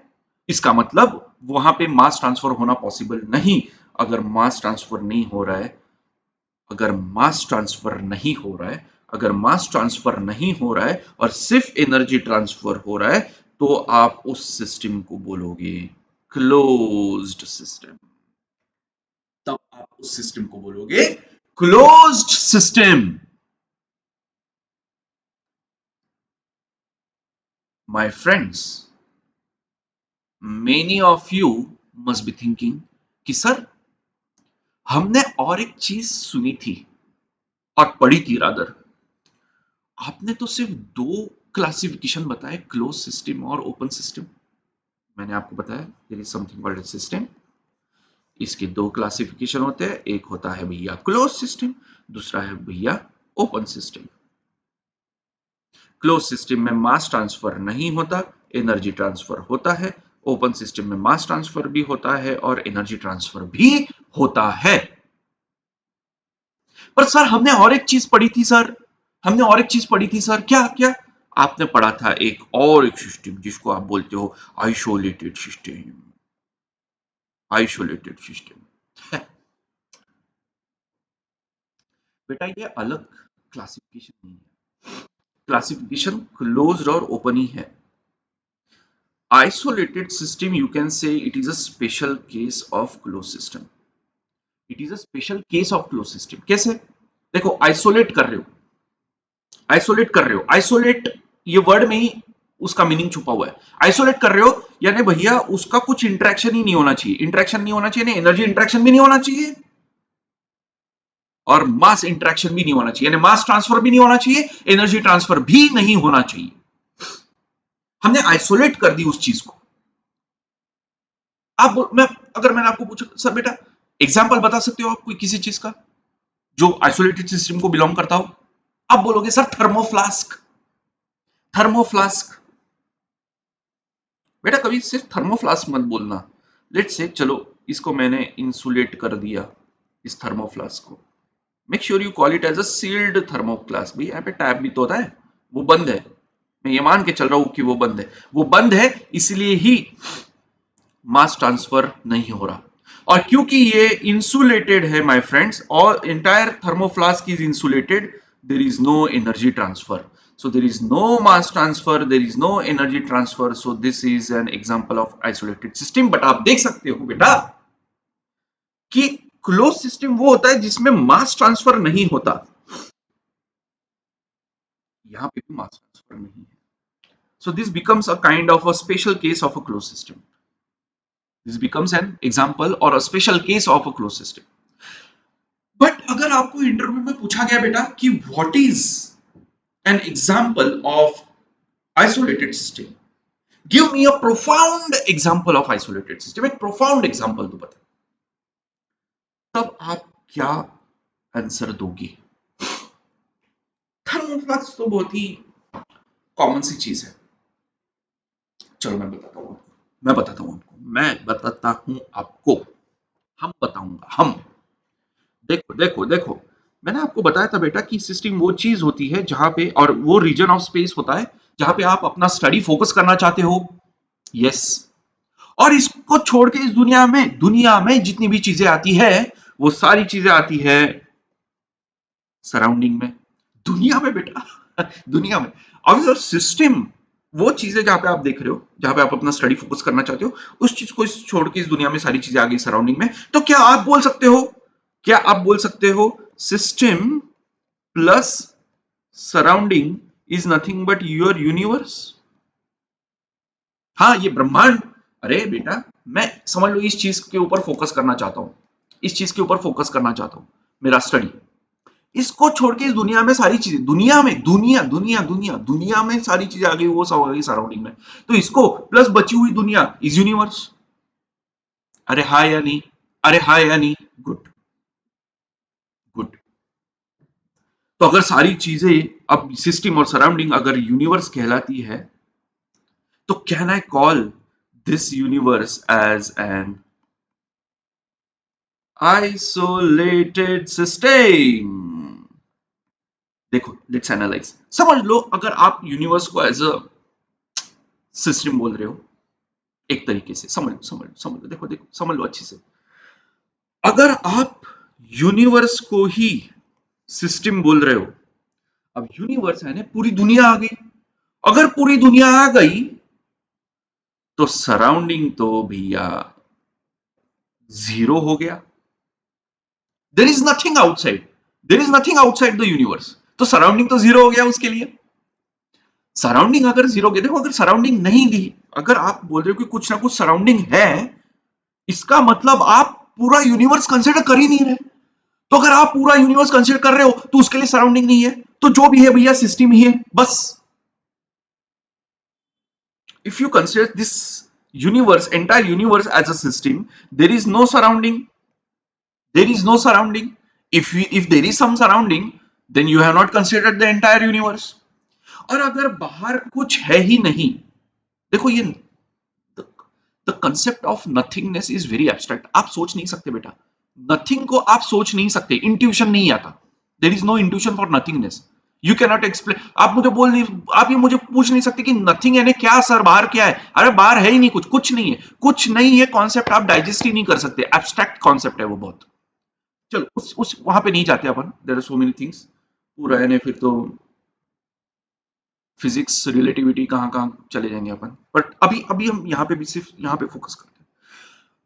इसका मतलब वहां पे मास ट्रांसफर होना पॉसिबल नहीं। अगर मास ट्रांसफर नहीं हो रहा है, अगर मास ट्रांसफर नहीं हो रहा है, अगर मास ट्रांसफर नहीं हो रहा है और सिर्फ एनर्जी ट्रांसफर हो रहा है, तो आप उस सिस्टम को बोलोगे क्लोज्ड सिस्टम। तब आप उस सिस्टम को बोलोगे closed system. My friends, many of you must be thinking कि सर हमने और एक चीज सुनी थी और पढ़ी थी रादर, आपने तो सिर्फ दो क्लासिफिकेशन बताए, क्लोज सिस्टम और ओपन सिस्टम। मैंने आपको बताया there is something called system, इसके दो क्लासिफिकेशन होते हैं, एक होता है भैया क्लोज सिस्टम, दूसरा है भैया ओपन सिस्टम। क्लोज सिस्टम में मास ट्रांसफर नहीं होता, एनर्जी ट्रांसफर होता है। ओपन सिस्टम में मास ट्रांसफर भी होता है और एनर्जी ट्रांसफर भी होता है। पर सर हमने और एक चीज पढ़ी थी सर, हमने और एक चीज पढ़ी थी सर, क्या क्या? आपने पढ़ा था एक और एक सिस्टम जिसको आप बोलते हो आइसोलेटेड सिस्टम। आइसोलेटेड सिस्टम बेटा ये अलग क्लासिफिकेशन नहीं है, क्लासिफिकेशन क्लोज्ड और ओपन ही है। Isolated system, you can say it is a special case of closed system. It is a special case of closed system. कैसे? देखो आइसोलेट कर रहे हो, आइसोलेट कर रहे हो, आइसोलेट ये वर्ड में ही उसका मीनिंग छुपा हुआ है। आइसोलेट कर रहे हो यानी भैया उसका कुछ इंटरेक्शन ही नहीं होना चाहिए, इंटरेक्शन नहीं होना चाहिए, एनर्जी इंटरेक्शन भी नहीं होना चाहिए और मास इंटरेक्शन भी नहीं होना चाहिए, यानी मास ट्रांसफर भी नहीं होना चाहिए, एनर्जी ट्रांसफर भी नहीं होना चाहिए। हमने आइसोलेट कर दी उस चीज को। आप मैं अगर मैंने आपको पूछा सर बेटा एग्जाम्पल बता सकते हो आप कोई किसी चीज का जो आइसोलेटेड सिस्टम को बिलोंग करता हो? आप बोलोगे सर थर्मोफ्लास्क। थर्मोफ्लास्क बेटा कभी सिर्फ थर्मोफ्लास्क मत बोलना। लेट्स से चलो इसको मैंने इंसुलेट कर दिया, इस थर्मोफ्लास्क को। Make sure you call it as a sealed thermoflask. भाई यहाँ पे टैप भी तो होता है, वो बंद है, मैं ये मान के चल रहा हूं कि वो बंद है, वो बंद है इसलिए ही मास ट्रांसफर नहीं हो रहा। और क्योंकि ये इंसुलेटेड है माय फ्रेंड्स, और entire thermoflask is insulated, there is no energy transfer, so there is no mass transfer, there is no energy transfer, so this is an example of isolated system। But आप देख सकते हो बेटा कि close system वो होता है जिसमें मास ट्रांसफर नहीं होता। यहां पे भी मास ट्रांसफर नहीं है, so this becomes a kind of a special case of a closed system। This becomes an example or a special case of a closed system। But अगर आपको इंटरव्यू में पूछा गया बेटा कि what is an example of isolated system, give me a profound example of isolated system, एक profound example तो बता, तब आप क्या आंसर दोगे? थर्मोफ्लास्क तो बहुत ही कॉमन सी चीज है। चलो मैं बताता हूं, मैं बताता हूं आपको, मैं बताता हूं आपको, हम बताऊंगा हम। देखो देखो देखो, मैंने आपको बताया था बेटा कि सिस्टम वो चीज होती है जहां पे, और वो रीजन ऑफ स्पेस होता है जहां पे आप अपना स्टडी फोकस करना चाहते हो। यस। और इसको छोड़ के इस दुनिया में जितनी भी चीजें आती है वो सारी चीजें आती है सराउंडिंग में, दुनिया में बेटा दुनिया में। अब सिस्टम वो चीजें जहां पे आप देख रहे हो, जहां पे आप अपना स्टडी फोकस करना चाहते हो, उस चीज को छोड़ के इस दुनिया में सारी चीजें आ गई सराउंडिंग में। तो क्या आप बोल सकते हो, क्या आप बोल सकते हो system plus surrounding is nothing but your universe? हाँ ये ब्रह्मांड। अरे बेटा मैं समझ लो इस चीज के ऊपर फोकस करना चाहता हूं, इस चीज के ऊपर फोकस करना चाहता हूं, मेरा स्टडी, इसको छोड़ के इस दुनिया में सारी चीजें, दुनिया में दुनिया में सारी चीजें आ गई, वो सब आ गई सराउंडिंग में, तो इसको प्लस बची हुई दुनिया इज यूनिवर्स। अरे हाँ या नहीं? अरे हाँ या नहीं? Good good. तो अगर सारी चीजें अब सिस्टम और सराउंडिंग अगर यूनिवर्स कहलाती है, तो can I call this universe as an isolated system? देखो लेट्स एनालाइज, समझ लो अगर आप यूनिवर्स को एज अ सिस्टम बोल रहे हो, एक तरीके से समझ लो, देखो देखो समझ लो अच्छे से। अगर आप यूनिवर्स को ही सिस्टम बोल रहे हो, अब यूनिवर्स है ना, पूरी दुनिया आ गई, अगर पूरी दुनिया आ गई तो सराउंडिंग तो भैया जीरो हो गया। There is nothing outside, there is nothing outside the universe, तो सराउंडिंग तो जीरो हो गया उसके लिए। सराउंडिंग अगर जीरो गया, देखो अगर सराउंडिंग नहीं दी, अगर आप बोल रहे हो कि कुछ ना कुछ सराउंडिंग है, इसका मतलब आप पूरा यूनिवर्स कंसिडर कर ही नहीं रहे। तो अगर आप पूरा यूनिवर्स कंसिडर कर रहे हो तो उसके लिए सराउंडिंग नहीं है, तो जो भी है भैया सिस्टम ही है बस। If you consider this universe, entire universe as a system, there is no surrounding, there is no surrounding। if there is some surrounding then you have not considered the entire universe। और अगर बाहर कुछ है ही नहीं, देखो ये the concept of nothingness is very abstract. आप सोच नहीं सकते बेटा, नथिंग को आप सोच नहीं सकते, इंट्यूशन नहीं आता। There is no intuition for nothingness. You can not explain. आप मुझे बोल नहीं, आप ये मुझे पूछ नहीं सकते कि नथिंग यानी क्या सर, बाहर क्या है? अरे बाहर है ही नहीं कुछ, कुछ नहीं है, कुछ नहीं है। कॉन्सेप्ट आप डाइजेस्ट ही नहीं कर सकते, एब्स्ट्रैक्ट कॉन्सेप्ट है वो बहुत। चलो उस वहां पे नहीं जाते अपन, there are so many things. पूरा है फिर तो फिजिक्स, रिलेटिविटी, कहाँ कहाँ चले जाएंगे अपन। बट अभी अभी हम यहाँ पे भी सिर्फ यहाँ पे फोकस करते हैं।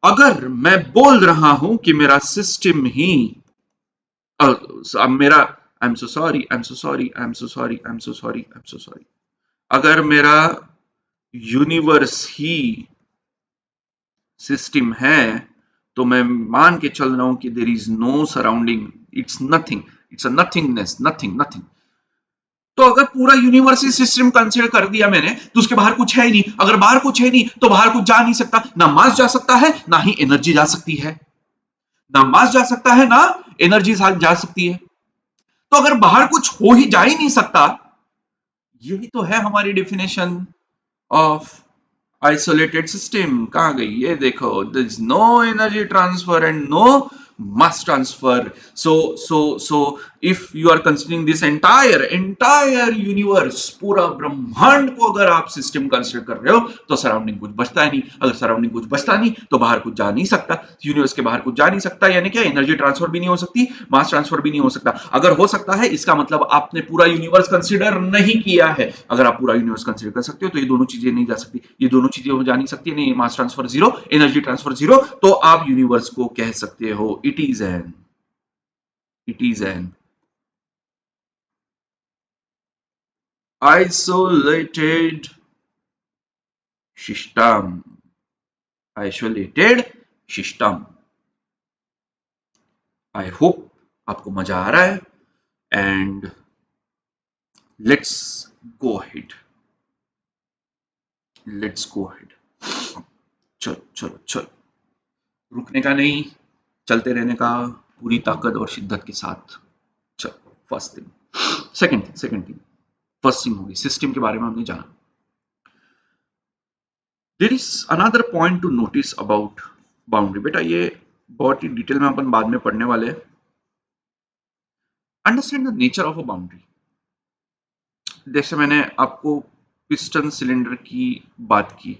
अगर मैं बोल रहा हूं कि मेरा सिस्टम ही मेरा, I am so sorry, I am so sorry, I am so sorry, I am so sorry, I am so sorry, अगर मेरा यूनिवर्स ही सिस्टम है, तो मैं मान के चल रहा हूं कि there is no surrounding, it's nothing, it's a nothingness, nothing nothing. तो अगर पूरा यूनिवर्सल सिस्टम कंसीडर कर दिया मैंने, तो उसके बाहर कुछ है ही नहीं। अगर बाहर कुछ है नहीं तो बाहर कुछ जा नहीं सकता, ना मास जा सकता है ना ही एनर्जी जा सकती है। ना मास जा सकता है ना एनर्जी जा सकती है। तो अगर बाहर कुछ हो ही, जा ही नहीं सकता, यही तो है हमारी डेफिनेशन ऑफ आइसोलेटेड सिस्टम। कहां गई ये देखो, there is no energy transfer and no mass transfer. So if you are considering this entire universe, पूरा ब्रह्मांड को अगर आप सिस्टम कंसिडर कर रहे हो, तो सराउंडिंग कुछ बचता ही नहीं। अगर सराउंडिंग कुछ बचता नहीं तो बाहर कुछ जा नहीं सकता, यूनिवर्स के बाहर कुछ जा नहीं सकता। यानी क्या, एनर्जी ट्रांसफर भी नहीं हो सकती, मास ट्रांसफर भी नहीं हो सकता। अगर हो सकता है इसका मतलब आपने पूरा यूनिवर्स कंसिडर नहीं किया है। अगर आप पूरा यूनिवर्स कंसिडर कर सकते हो तो ये दोनों चीजें नहीं जा सकती, ये दोनों चीजें हो जा नहीं सकती, नहीं mass transfer zero, energy transfer zero, तो आप यूनिवर्स को कह सकते हो it is an isolated system, isolated system। I hope आपको मजा आ रहा है, and let's go ahead, let's go ahead. चलो चलो चलो, रुकने का नहीं, चलते रहने का पूरी ताकत और शिद्दत के साथ। चलो, first thing, second thing, first thing होगी सिस्टम के बारे में हमने जाना। There is another point to notice about boundary. बेटा ये बहुत ही डिटेल में अपन बाद में पढ़ने वाले हैं। Understand the nature of a boundary. जैसे मैंने आपको पिस्टन सिलेंडर की बात की,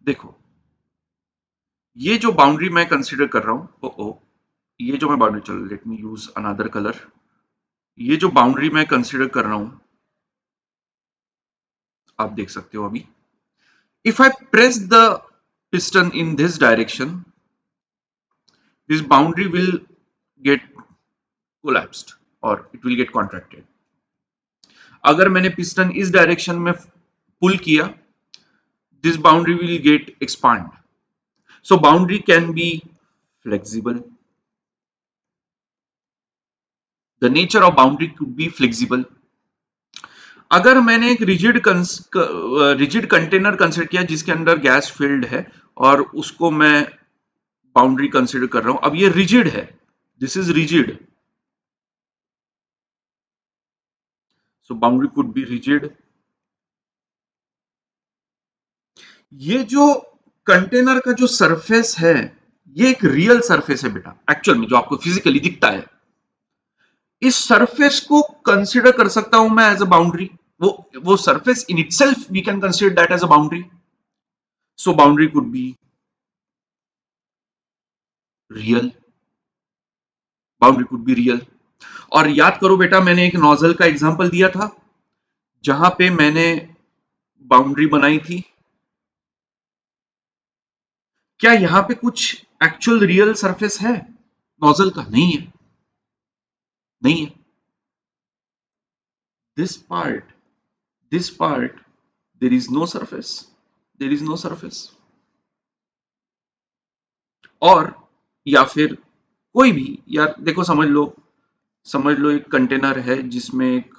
देखो ये जो बाउंड्री मैं कंसीडर कर रहा हूं, ये जो मैं बाउंड्री, चलो let me use another colour. ये जो बाउंड्री मैं कंसीडर कर रहा हूं, आप देख सकते हो अभी, if I press the piston in this direction, this boundary will get collapsed or it will get contracted. अगर मैंने पिस्टन इस डायरेक्शन में पुल किया, this boundary will get expand. So boundary can be flexible. The nature of boundary could be flexible. अगर मैंने एक rigid container consider किया जिसके अंदर गैस फिल्ड है, और उसको मैं बाउंड्री कंसिडर कर रहा हूं, अब ये रिजिड है, this is rigid, so boundary could B rigid. ये जो कंटेनर का जो सरफेस है, ये एक रियल सरफेस है बेटा, एक्चुअल में जो आपको फिजिकली दिखता है। इस सरफेस को कंसिडर कर सकता हूं मैं एज अ बाउंड्री। वो surface in itself we can consider that as a boundary. So boundary could be real, boundary could be real. और याद करो बेटा, मैंने एक नोजल का एग्जांपल दिया था जहां पे मैंने बाउंड्री बनाई थी। क्या यहां पे कुछ एक्चुअल रियल सरफेस है नोजल का? नहीं है, नहीं है। this part this part there is no surface, there is no surface। और या फिर कोई भी, यार देखो समझ लो एक कंटेनर है जिसमें एक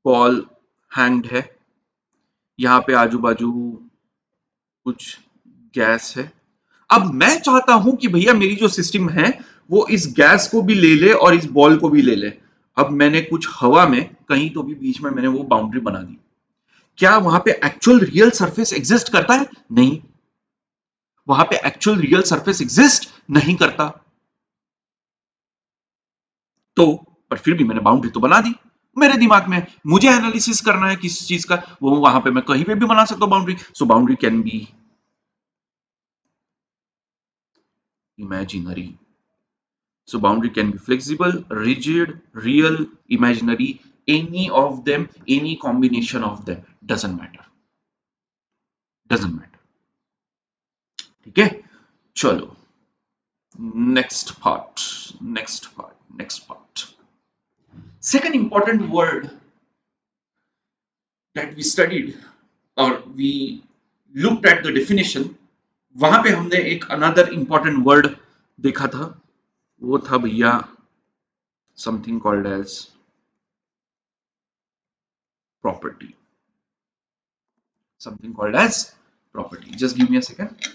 बॉल हैंग्ड है, यहाँ पे आजू बाजू कुछ गैस है। अब मैं चाहता हूं कि भैया मेरी जो सिस्टम है वो इस गैस को भी ले ले और इस बॉल को भी ले ले। अब मैंने कुछ हवा में कहीं तो भी बीच में मैंने वो बाउंड्री बना दी। क्या वहां पे एक्चुअल रियल सरफेस एग्जिस्ट करता है? नहीं, वहां पे एक्चुअल रियल सरफेस एग्जिस्ट नहीं करता। तो पर फिर भी मैंने बाउंड्री तो बना दी मेरे दिमाग में, मुझे एनालिसिस करना है किसी चीज का, वो वहां पे मैं कहीं पे भी बना सकता हूं boundary. So boundary can be imaginary. So boundary can be flexible, rigid, real, imaginary, any of them, any combination of them, doesn't matter, doesn't matter. ठीक है, चलो next part. Second important word that we studied or we looked at the definition, वहां पे हमने एक another important word देखा था, वो था भैया something called as property. Something called as property. Just give me a second.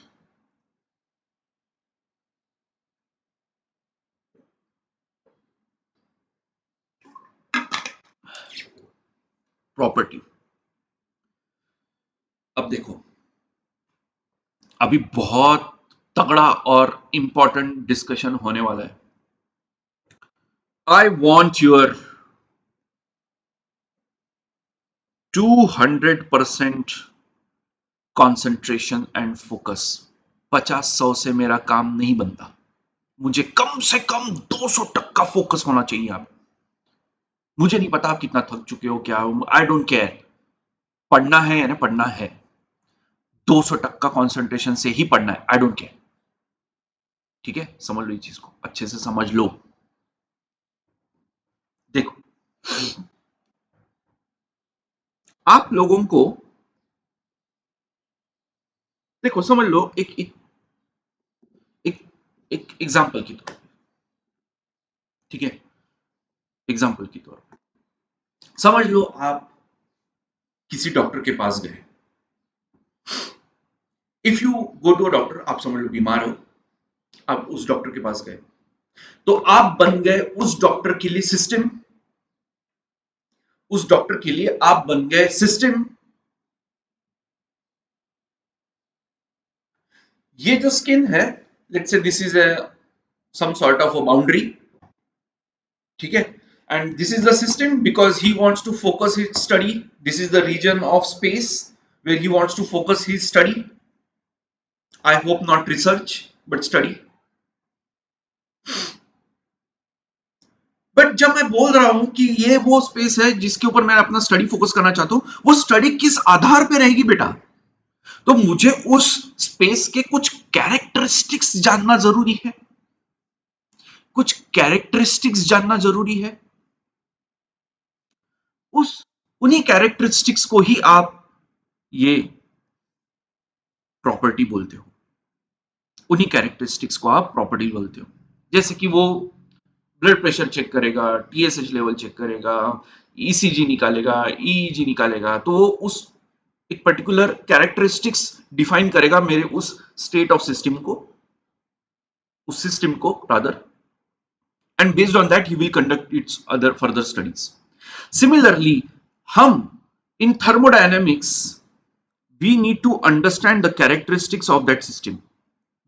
Property. अब देखो, अभी बहुत तगड़ा और इंपॉर्टेंट डिस्कशन होने वाला है। I want your 200% concentration and focus. 50-100 से मेरा काम नहीं बनता, मुझे कम से कम 200% फोकस होना चाहिए। आप, मुझे नहीं पता आप कितना थक चुके हो, क्या हो, आई डोंट केयर। पढ़ना है या ना पढ़ना है, 200% कॉन्सेंट्रेशन से ही पढ़ना है, आई डोंट केयर। ठीक है, समझ लो इस चीज को, अच्छे से समझ लो। देखो, आप लोगों को, देखो समझ लो, एक एक एग्जांपल की तौर, ठीक है, एग्जांपल की तौर समझ लो, आप किसी डॉक्टर के पास गए। If you go to a doctor, आप समझ लो बीमार हो, आप उस डॉक्टर के पास गए, तो आप बन गए उस डॉक्टर के लिए सिस्टम, उस डॉक्टर के लिए आप बन गए सिस्टम। ये जो स्किन है, let's say this is a some sort of a boundary, ठीक है, and this is the system because he wants to focus his study. This is the region of space where he wants to focus his study. I hope not research but study. But जब मैं बोल रहा हूं कि ये वो space है जिसके ऊपर मैं अपना स्टडी फोकस करना चाहता हूं, वो स्टडी किस आधार पे रहेगी बेटा? तो मुझे उस स्पेस के कुछ कैरेक्टरिस्टिक्स जानना जरूरी है, कुछ कैरेक्टरिस्टिक्स जानना जरूरी है। उस उन्हीं कैरेक्टरिस्टिक्स को ही आप ये प्रॉपर्टी बोलते हो, उन्हीं कैरेक्टरिस्टिक्स को आप प्रॉपर्टी बोलते हो। जैसे कि वो ब्लड प्रेशर चेक करेगा, टीएसएच लेवल चेक करेगा, ईसीजी निकालेगा, ईईजी निकालेगा, तो वो उस एक पर्टिकुलर कैरेक्टरिस्टिक्स डिफाइन करेगा मेरे उस स्टेट ऑफ सिस्टम को, उस सिस्टम को rather, and based on that he will conduct it's other further studies. Similarly, हम इन thermodynamics we need to understand the characteristics of that system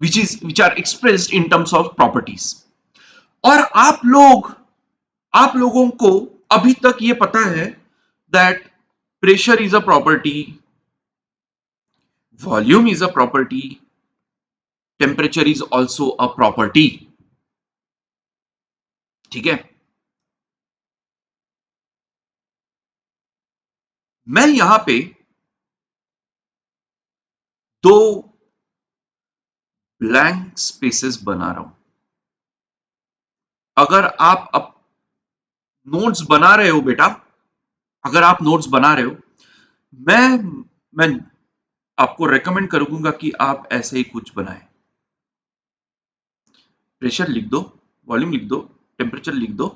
which are expressed in terms of properties. और आप लोगों को अभी तक ये पता है that pressure is a property, volume is a property, temperature is also a property, ठीक है। मैं यहां पे दो ब्लैंक स्पेसेस बना रहा हूं। अगर आप अब नोट्स बना रहे हो बेटा, अगर आप नोट्स बना रहे हो, मैं आपको रेकमेंड करूंगा कि आप ऐसे ही कुछ बनाएं। प्रेशर लिख दो, वॉल्यूम लिख दो, टेम्परेचर लिख दो,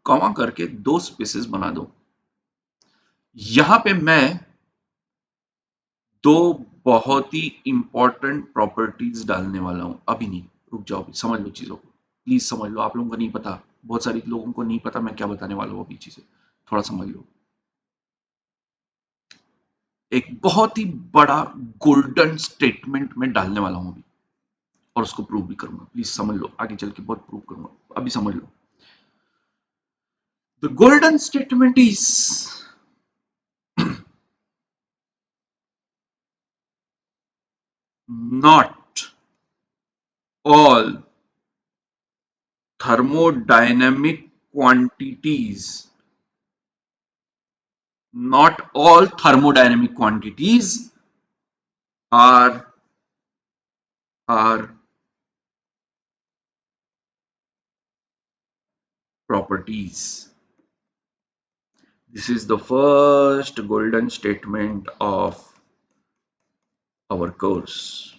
कॉमा करके दो स्पेसेस बना दो। यहां पे मैं दो बहुत ही इंपॉर्टेंट प्रॉपर्टीज डालने वाला हूं। अभी नहीं, रुक जाओ, अभी समझ लो चीजों को, प्लीज समझ लो। आप लोगों को नहीं पता, बहुत सारे लोगों को नहीं पता मैं क्या बताने वाला हूं, अभी चीजें थोड़ा समझ लो। एक बहुत ही बड़ा गोल्डन स्टेटमेंट में डालने वाला हूं अभी, और उसको प्रूव भी करूंगा। प्लीज समझ लो, आगे चल के बहुत प्रूव करूंगा, अभी समझ लो। The golden statement is not all thermodynamic quantities, not all thermodynamic quantities are are properties. This is the first golden statement of our course.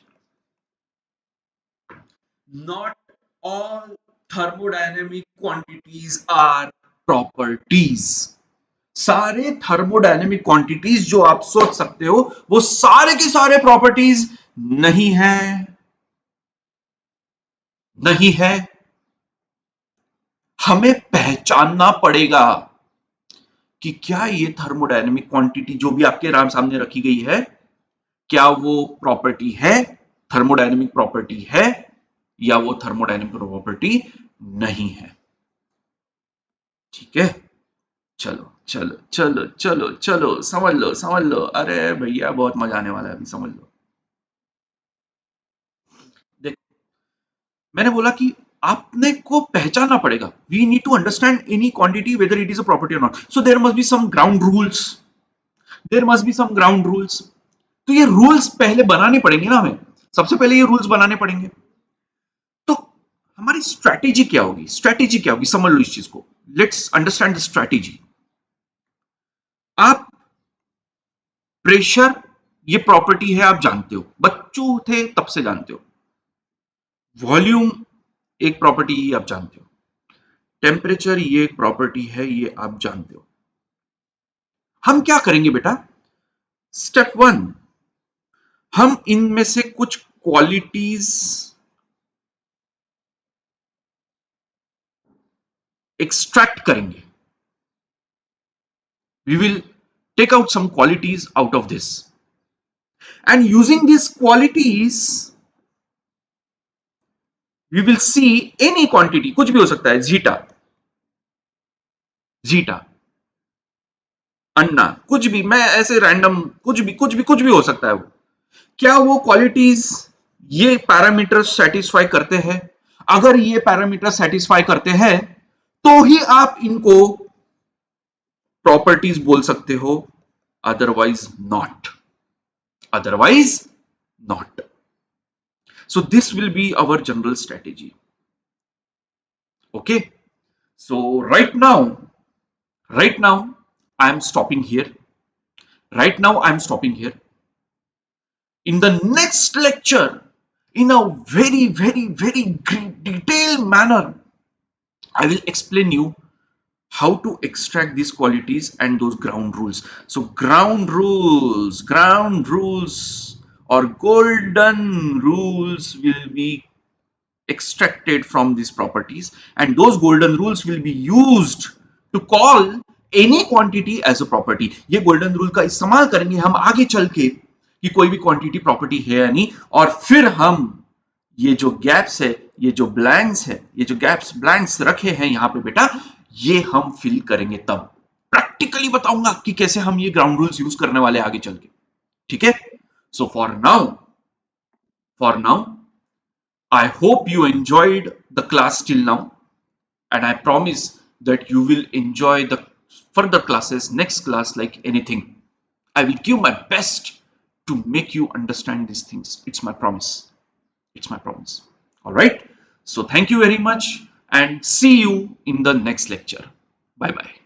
Not all thermodynamic quantities are properties. सारे thermodynamic quantities जो आप सोच सकते हो वो सारे के सारे प्रॉपर्टीज नहीं है, नहीं है। हमें पहचानना पड़ेगा कि क्या ये थर्मोडायनेमिक क्वांटिटी जो भी आपके नाम सामने रखी गई है, क्या वो प्रॉपर्टी है, थर्मोडायनेमिक प्रॉपर्टी है, या वो थर्मोडायनेमिक प्रॉपर्टी नहीं है। ठीक है, चलो चलो चलो चलो चलो, समझ लो समझ लो। अरे भैया बहुत मजा आने वाला है, अभी समझ लो। देख, मैंने बोला कि आपने को पहचानना पड़ेगा। We need to understand any quantity whether it is a property और not, so there must be some ground rules, there must be some ground rules. तो ये रूल्स पहले बनाने पड़ेंगे ना हमें, सबसे पहले ये रूल्स बनाने पड़ेंगे। तो हमारी स्ट्रैटेजी क्या होगी, स्ट्रैटेजी क्या होगी, समझ लो इस चीज को। Let's understand the strategy. आप प्रेशर, ये प्रॉपर्टी है, आप जानते हो, बच्चों थे तब से जानते हो। वॉल्यूम एक प्रॉपर्टी, ये आप जानते हो। टेम्परेचर ये एक प्रॉपर्टी है, ये आप जानते हो। हम क्या करेंगे बेटा, स्टेप वन, हम इनमें से कुछ क्वालिटीज एक्सट्रैक्ट करेंगे। We will take out some qualities out of this, and using these qualities we will see any quantity, कुछ भी हो सकता है, जीटा, जीटा, अन्ना, कुछ भी, मैं ऐसे रैंडम, कुछ भी हो सकता है। वो क्या वो क्वालिटीज ये पैरामीटर सेटिस्फाई करते हैं? अगर ये पैरामीटर सेटिस्फाई करते हैं तो ही आप इनको प्रॉपर्टीज बोल सकते हो, otherwise not, otherwise not. So this will be our general strategy. Okay. So right now, I am stopping here. Right now, I am stopping here. In the next lecture, in a very detailed manner, I will explain you how to extract these qualities and those ground rules. So ground rules or golden rules will be extracted from these properties, and those golden rules will be used to call any quantity as a property. ये golden rule का इस्तेमाल करेंगे हम आगे चल के कि कोई भी क्वांटिटी प्रॉपर्टी है या नहीं, और फिर हम ये जो गैप्स है, ये जो ब्लैंक्स है, ये जो गैप्स ब्लैंक्स रखे हैं यहाँ पे बेटा, ये हम फिल करेंगे। तब प्रैक्टिकली बताऊंगा कि कैसे हम ये ग्राउंड रूल्स यूज करने वाले आगे चल के। ठीक है, so for now I hope you enjoyed the class till now, and I promise that you will enjoy the further classes, next class, like anything. I will give my best to make you understand these things. It's my promise. It's my promise. All right. So, thank you very much and see you in the next lecture. Bye bye.